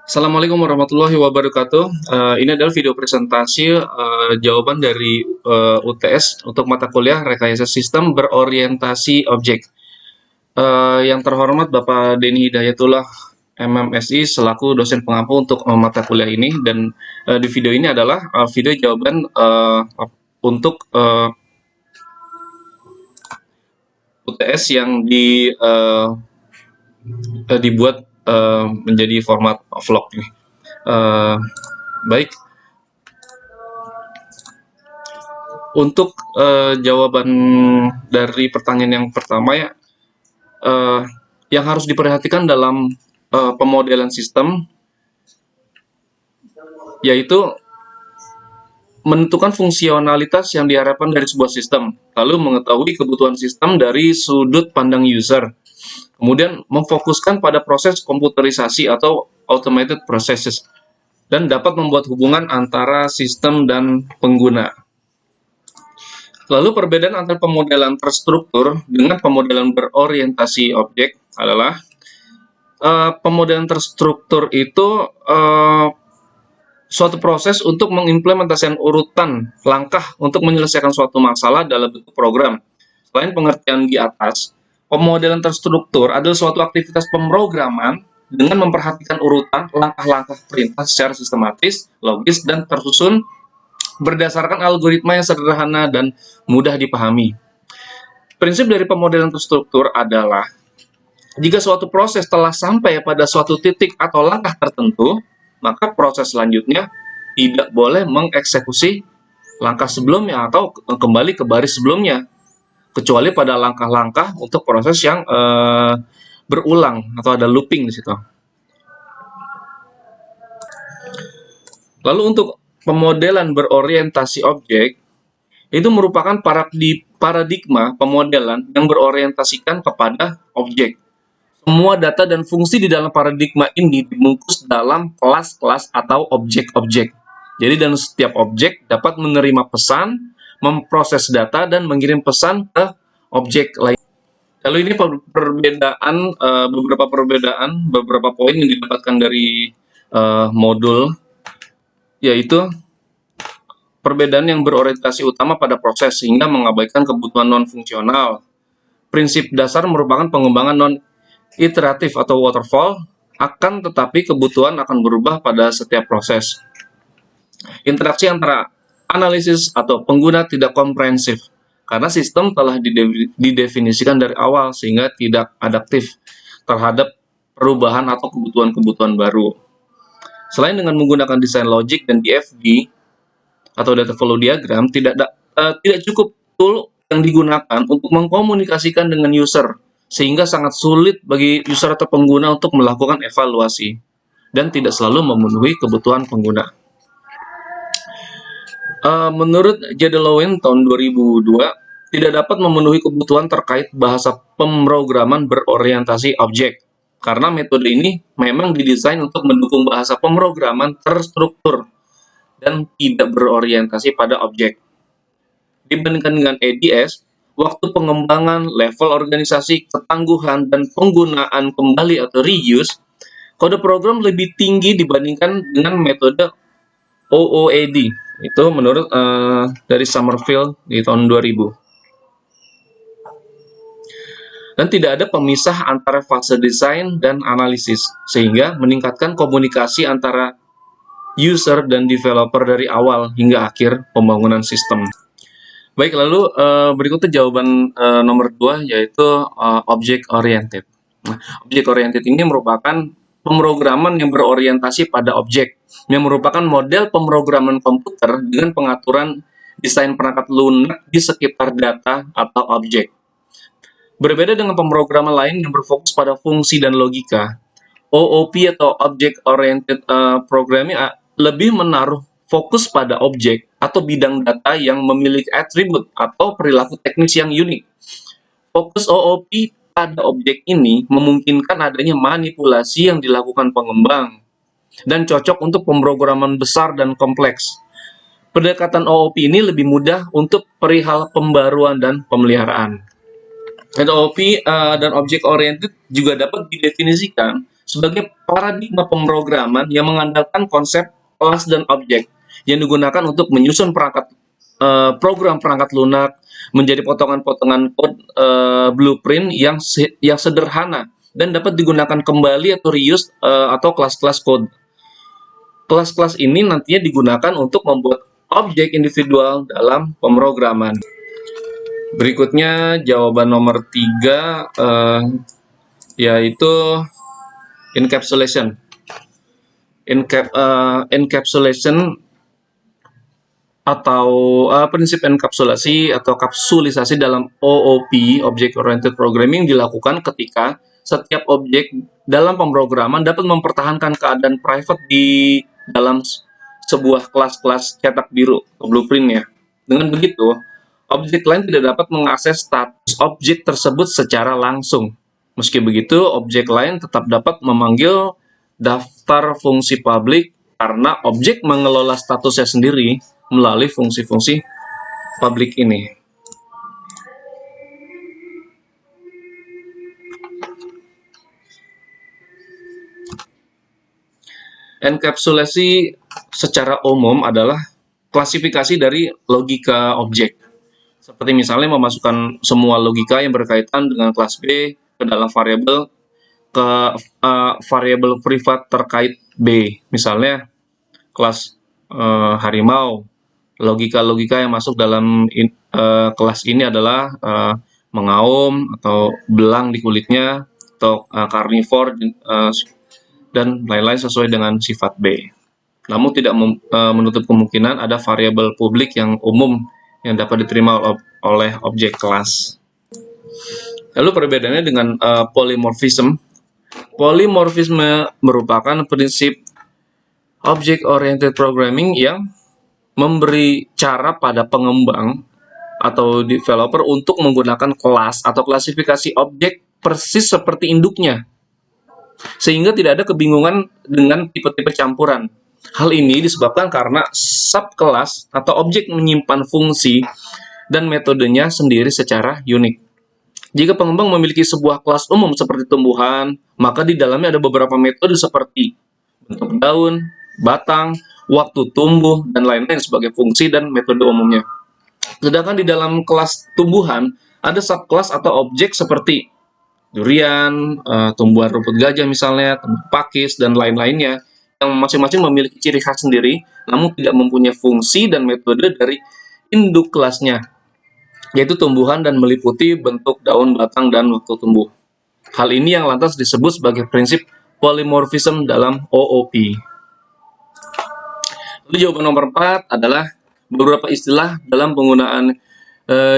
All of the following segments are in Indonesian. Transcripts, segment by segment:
Assalamualaikum warahmatullahi wabarakatuh. Ini adalah video presentasi jawaban dari UTS untuk mata kuliah Rekayasa Sistem Berorientasi Objek. Yang terhormat Bapak Denny Hidayatullah MMSI selaku dosen pengampu untuk mata kuliah ini, dan di video ini adalah video jawaban untuk UTS yang dibuat menjadi format vlog nih. Baik, untuk jawaban dari pertanyaan yang pertama ya, yang harus diperhatikan dalam pemodelan sistem yaitu menentukan fungsionalitas yang diharapkan dari sebuah sistem, lalu mengetahui kebutuhan sistem dari sudut pandang user, kemudian memfokuskan pada proses komputerisasi atau automated processes, dan dapat membuat hubungan antara sistem dan pengguna. Lalu perbedaan antara pemodelan terstruktur dengan pemodelan berorientasi objek adalah pemodelan terstruktur itu suatu proses untuk mengimplementasikan urutan langkah untuk menyelesaikan suatu masalah dalam bentuk program. Selain pengertian di atas, pemodelan terstruktur adalah suatu aktivitas pemrograman dengan memperhatikan urutan langkah-langkah perintah secara sistematis, logis, dan tersusun berdasarkan algoritma yang sederhana dan mudah dipahami. Prinsip dari pemodelan terstruktur adalah jika suatu proses telah sampai pada suatu titik atau langkah tertentu, maka proses selanjutnya tidak boleh mengeksekusi langkah sebelumnya atau kembali ke baris sebelumnya, kecuali pada langkah-langkah untuk proses yang berulang atau ada looping di situ. Lalu untuk pemodelan berorientasi objek, itu merupakan paradigma pemodelan yang berorientasikan kepada objek. Semua data dan fungsi di dalam paradigma ini dibungkus dalam kelas-kelas atau objek-objek. Jadi dalam setiap objek dapat menerima pesan, memproses data, dan mengirim pesan ke objek lain. Lalu ini beberapa poin yang didapatkan dari modul, yaitu perbedaan yang berorientasi utama pada proses sehingga mengabaikan kebutuhan non-fungsional. Prinsip dasar merupakan pengembangan non-iteratif atau waterfall, akan tetapi kebutuhan akan berubah pada setiap proses. Interaksi antara analisis atau pengguna tidak komprehensif, karena sistem telah didefinisikan dari awal sehingga tidak adaptif terhadap perubahan atau kebutuhan-kebutuhan baru. Selain dengan menggunakan desain logik dan DFD atau data flow diagram, tidak cukup tool yang digunakan untuk mengkomunikasikan dengan user, sehingga sangat sulit bagi user atau pengguna untuk melakukan evaluasi dan tidak selalu memenuhi kebutuhan pengguna. Menurut Jadelowin tahun 2002, tidak dapat memenuhi kebutuhan terkait bahasa pemrograman berorientasi objek, karena metode ini memang didesain untuk mendukung bahasa pemrograman terstruktur dan tidak berorientasi pada objek. Dibandingkan dengan ADS, waktu pengembangan, level organisasi, ketangguhan, dan penggunaan kembali atau reuse, kode program lebih tinggi dibandingkan dengan metode OOAD. Itu menurut dari Summerfield di tahun 2000. Dan tidak ada pemisah antara fase desain dan analisis, sehingga meningkatkan komunikasi antara user dan developer dari awal hingga akhir pembangunan sistem. Baik, lalu berikutnya jawaban nomor 2, yaitu object oriented. Nah, object oriented ini merupakan pemrograman yang berorientasi pada objek, yang merupakan model pemrograman komputer dengan pengaturan desain perangkat lunak di sekitar data atau objek. Berbeda dengan pemrograman lain yang berfokus pada fungsi dan logika, OOP atau Object Oriented Programming lebih menaruh fokus pada objek atau bidang data yang memiliki atribut atau perilaku teknis yang unik. Fokus OOP pada objek ini memungkinkan adanya manipulasi yang dilakukan pengembang dan cocok untuk pemrograman besar dan kompleks. Pendekatan OOP ini lebih mudah untuk perihal pembaruan dan pemeliharaan. OOP dan Object Oriented juga dapat didefinisikan sebagai paradigma pemrograman yang mengandalkan konsep kelas dan objek yang digunakan untuk menyusun program perangkat lunak menjadi potongan-potongan kode blueprint yang sederhana dan dapat digunakan kembali atau reuse atau kelas-kelas kode. Kelas-kelas ini nantinya digunakan untuk membuat objek individual dalam pemrograman. Berikutnya jawaban nomor 3 yaitu encapsulation. Encapsulation atau prinsip enkapsulasi atau kapsulisasi dalam OOP, Object Oriented Programming, dilakukan ketika setiap objek dalam pemrograman dapat mempertahankan keadaan private di dalam sebuah kelas-kelas cetak biru atau blueprint-nya. Dengan begitu, objek lain tidak dapat mengakses status objek tersebut secara langsung. Meski begitu, objek lain tetap dapat memanggil daftar fungsi publik karena objek mengelola statusnya sendiri melalui fungsi-fungsi publik ini. Enkapsulasi secara umum adalah klasifikasi dari logika objek. Seperti misalnya memasukkan semua logika yang berkaitan dengan kelas B ke dalam variabel variabel privat terkait B. Misalnya kelas harimau. Logika-logika yang masuk dalam kelas ini adalah mengaum atau belang di kulitnya atau karnivor dan lain-lain sesuai dengan sifat B. Namun tidak menutup kemungkinan ada variabel publik yang umum yang dapat diterima oleh objek kelas. Lalu perbedaannya dengan polymorphism. Polymorphisme merupakan prinsip object-oriented programming yang memberi cara pada pengembang atau developer untuk menggunakan kelas atau klasifikasi objek persis seperti induknya, sehingga tidak ada kebingungan dengan tipe-tipe campuran. Hal ini disebabkan karena subkelas atau objek menyimpan fungsi dan metodenya sendiri secara unik. Jika pengembang memiliki sebuah kelas umum seperti tumbuhan, maka di dalamnya ada beberapa metode seperti bentuk daun, batang, waktu tumbuh, dan lain-lain sebagai fungsi dan metode umumnya. Sedangkan di dalam kelas tumbuhan, ada subkelas atau objek seperti durian, tumbuhan rumput gajah misalnya, pakis, dan lain-lainnya, yang masing-masing memiliki ciri khas sendiri, namun tidak mempunyai fungsi dan metode dari induk kelasnya, yaitu tumbuhan dan meliputi bentuk daun, batang, dan waktu tumbuh. Hal ini yang lantas disebut sebagai prinsip polymorphism dalam OOP. Lalu jawaban nomor 4 adalah beberapa istilah dalam penggunaan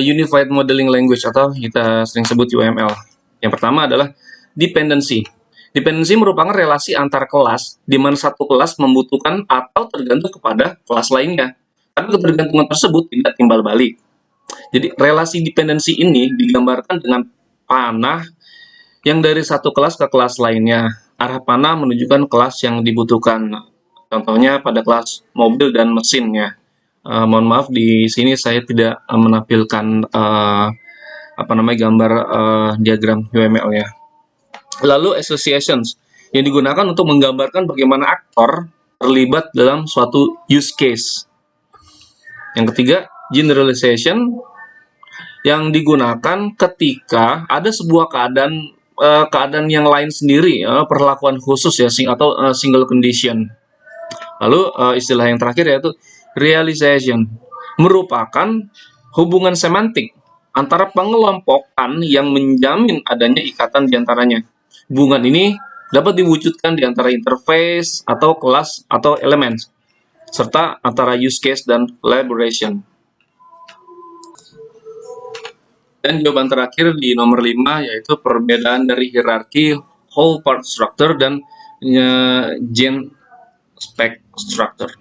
Unified Modeling Language atau kita sering sebut UML. Yang pertama adalah dependency. Dependency merupakan relasi antar kelas di mana satu kelas membutuhkan atau tergantung kepada kelas lainnya. Tapi ketergantungan tersebut tidak timbal balik. Jadi relasi dependency ini digambarkan dengan panah yang dari satu kelas ke kelas lainnya. Arah panah menunjukkan kelas yang dibutuhkan. Contohnya pada kelas mobil dan mesin ya. Mohon maaf di sini saya tidak menampilkan gambar diagram UML ya. Lalu associations yang digunakan untuk menggambarkan bagaimana aktor terlibat dalam suatu use case. Yang ketiga, generalization yang digunakan ketika ada sebuah keadaan yang lain sendiri, perlakuan khusus ya, atau single condition. Lalu istilah yang terakhir yaitu realization, merupakan hubungan semantik antara pengelompokan yang menjamin adanya ikatan di antaranya. Hubungan ini dapat diwujudkan di antara interface atau kelas atau elemen, serta antara use case dan collaboration. Dan jawaban terakhir di nomor 5 yaitu perbedaan dari hierarki whole part structure dan gen spec structure.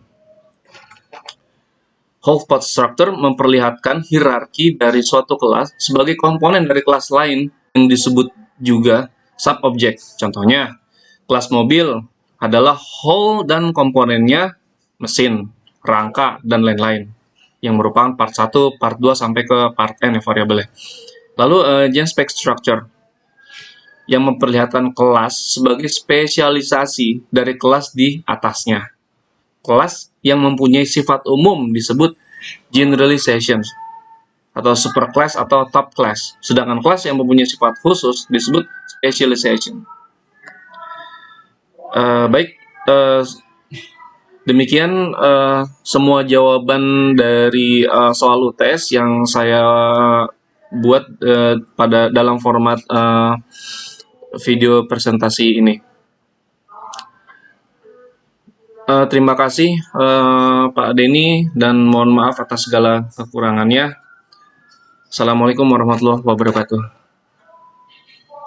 Whole part structure memperlihatkan hierarki dari suatu kelas sebagai komponen dari kelas lain yang disebut juga subobjek. Contohnya, kelas mobil adalah whole dan komponennya mesin, rangka, dan lain-lain yang merupakan part 1, part 2, sampai ke part N ya variabelnya. Lalu gen spec structure. yang memperlihatkan kelas sebagai spesialisasi dari kelas di atasnya. Kelas yang mempunyai sifat umum disebut generalization atau superclass atau top class, sedangkan kelas yang mempunyai sifat khusus disebut specialization. Baik, demikian semua jawaban dari soal UTS yang saya buat pada dalam format video presentasi ini. Terima kasih Pak Denny, dan mohon maaf atas segala kekurangannya. Assalamualaikum warahmatullahi wabarakatuh.